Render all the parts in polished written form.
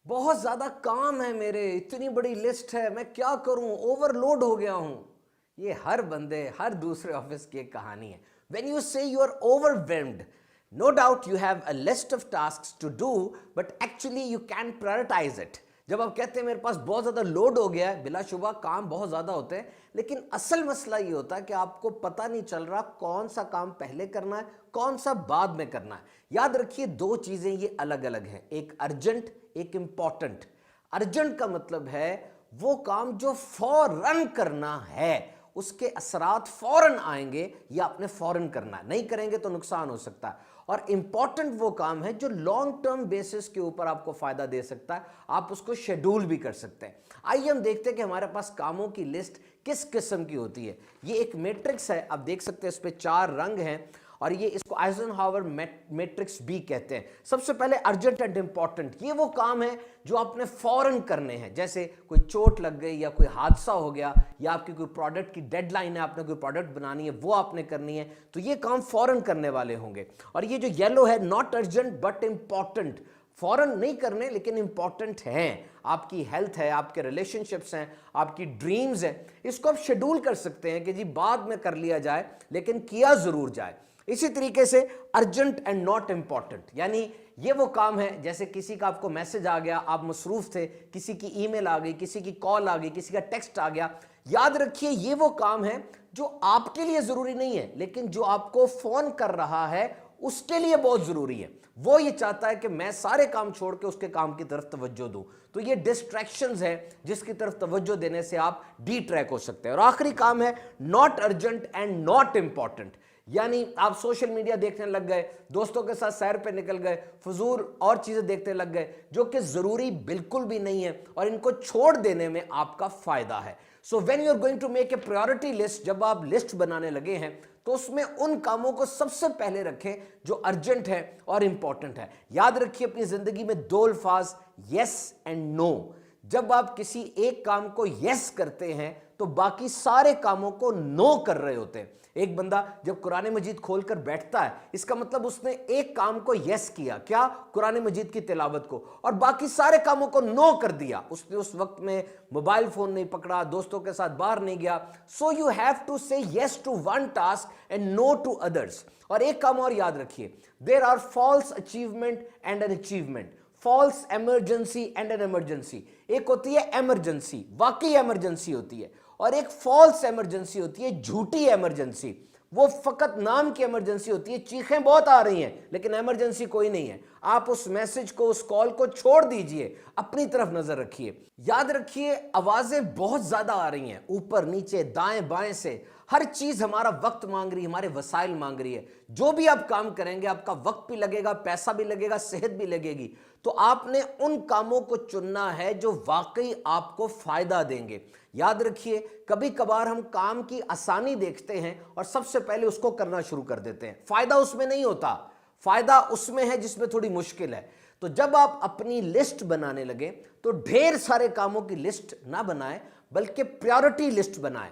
बहुत ज्यादा काम है मेरे, इतनी बड़ी लिस्ट है, मैं क्या करूं, ओवरलोड हो गया हूं। ये हर बंदे, हर दूसरे ऑफिस की एक कहानी है। When you say you are overwhelmed, no doubt you have a list of tasks to do, but actually you can prioritise it. जब आप कहते हैं मेरे पास बहुत ज्यादा लोड हो गया है, बिलाशुबा काम बहुत ज्यादा होते हैं, लेकिन असल मसला ये होता है कि आपको पता नहीं चल रहा कौन सा काम पहले करना है, कौन सा बाद में करना है। याद रखिए दो चीजें ये अलग अलग हैं, एक अर्जेंट, एक इंपॉर्टेंट। अर्जेंट का मतलब है वो काम जो फौरन करना है, उसके असरात फौरन आएंगे या आपने फौरन करना है, नहीं करेंगे तो नुकसान हो सकता है। और इंपॉर्टेंट वो काम है जो लॉन्ग टर्म बेसिस के ऊपर आपको फायदा दे सकता है, आप उसको शेड्यूल भी कर सकते हैं। आइए हम देखते हैं कि हमारे पास कामों की लिस्ट किस किस्म की होती है। ये एक मैट्रिक्स है, आप देख सकते हैं इस पे 4 रंग हैं और ये इसको आइजनहावर मैट्रिक्स भी कहते हैं। सबसे पहले अर्जेंट एंड इंपॉर्टेंट, ये वो काम है जो आपने फौरन करने हैं, जैसे कोई चोट लग गई या कोई हादसा हो गया या आपकी कोई प्रोडक्ट की डेडलाइन है, आपने कोई प्रोडक्ट बनानी है वो आपने करनी है, तो ये काम फौरन करने वाले होंगे। और ये जो येलो है, नॉट अर्जेंट बट इंपॉर्टेंट, फौरन नहीं करने लेकिन इंपॉर्टेंट हैं, आपकी हेल्थ है, आपके रिलेशनशिप्स हैं, आपकी ड्रीम्स हैं, इसको आप शेड्यूल कर सकते हैं कि जी बाद में कर लिया जाए लेकिन किया जरूर जाए। इसी तरीके से अर्जेंट एंड नॉट इंपॉर्टेंट, यानी ये वो काम है जैसे किसी का आपको मैसेज आ गया, आप मसरूफ थे, किसी की ईमेल आ गई, किसी की कॉल आ गई, किसी का टेक्स्ट आ गया। याद रखिए ये वो काम है जो आपके लिए जरूरी नहीं है लेकिन जो आपको फोन कर रहा है उसके लिए बहुत जरूरी है। वो ये चाहता है कि मैं सारे काम छोड़ के उसके काम की तरफ तवज्जो दूं, तो ये डिस्ट्रैक्शंस है जिसकी तरफ तवज्जो देने से आप डी ट्रैक हो सकते हैं। और आखिरी काम है not urgent and not important, यानी आप सोशल मीडिया देखने लग गए, दोस्तों के साथ सैर पे निकल गए, फजूल और चीजें देखने लग गए जो कि जरूरी बिल्कुल भी नहीं है और इनको छोड़ देने में आपका फायदा है। So when you are going to make a priority list, जब आप लिस्ट बनाने लगे हैं तो उसमें उन कामों को सबसे पहले रखें जो अर्जेंट है और इंपॉर्टेंट है। याद रखिए अपनी जिंदगी में 2 अल्फाज, यस एंड नो। जब आप किसी एक काम को यस करते हैं तो बाकी सारे कामों को नो कर रहे होते हैं। एक बंदा जब कुरान मजीद खोलकर बैठता है, इसका मतलब उसने एक काम को यस किया, क्या? कुरान मजीद की तिलावत को, और बाकी सारे कामों को नो कर दिया। उसने उस वक्त में मोबाइल फोन नहीं पकड़ा, दोस्तों के साथ बाहर नहीं गया। So you have to say yes to one task and no to others. और एक काम और याद रखिए, there are false achievement and an achievement, false emergency and an emergency. एक होती है इमरजेंसी, वाकई इमरजेंसी होती है, और एक फॉल्स इमरजेंसी होती है, झूठी इमरजेंसी। वो फकत नाम की इमरजेंसी होती है, चीखें बहुत आ रही हैं लेकिन इमरजेंसी कोई नहीं है। आप उस मैसेज को, उस कॉल को छोड़ दीजिए, अपनी तरफ नजर रखिए। याद रखिए आवाजें बहुत ज्यादा आ रही हैं, ऊपर नीचे दाएं बाएं से, हर चीज हमारा वक्त मांग रही है, हमारे वसाइल मांग रही है। जो भी आप काम करेंगे आपका वक्त भी लगेगा, पैसा भी लगेगा, सेहत भी लगेगी। तो आपने उन कामों को चुनना है जो वाकई आपको फायदा देंगे। याद रखिए कभी कभार हम काम की आसानी देखते हैं और सबसे पहले उसको करना शुरू कर देते हैं, फायदा उसमें नहीं होता, फायदा उसमें है जिसमें थोड़ी मुश्किल है। तो जब आप अपनी लिस्ट बनाने लगे तो ढेर सारे कामों की लिस्ट ना बनाएं बल्कि प्रायोरिटी लिस्ट बनाएं।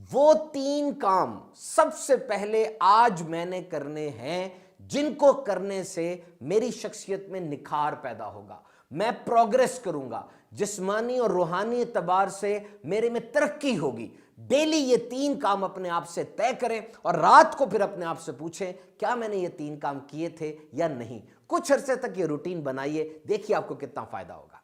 वो 3 काम सबसे पहले आज मैंने करने हैं जिनको करने से मेरी शख्सियत में निखार पैदा होगा, मैं प्रोग्रेस करूंगा, जिस्मानी और रूहानी एतबार से मेरे में तरक्की होगी। डेली ये 3 काम अपने आप से तय करें और रात को फिर अपने आप से पूछें क्या मैंने ये 3 काम किए थे या नहीं। कुछ अरसे तक ये रूटीन बनाइए, देखिए आपको कितना फायदा होगा।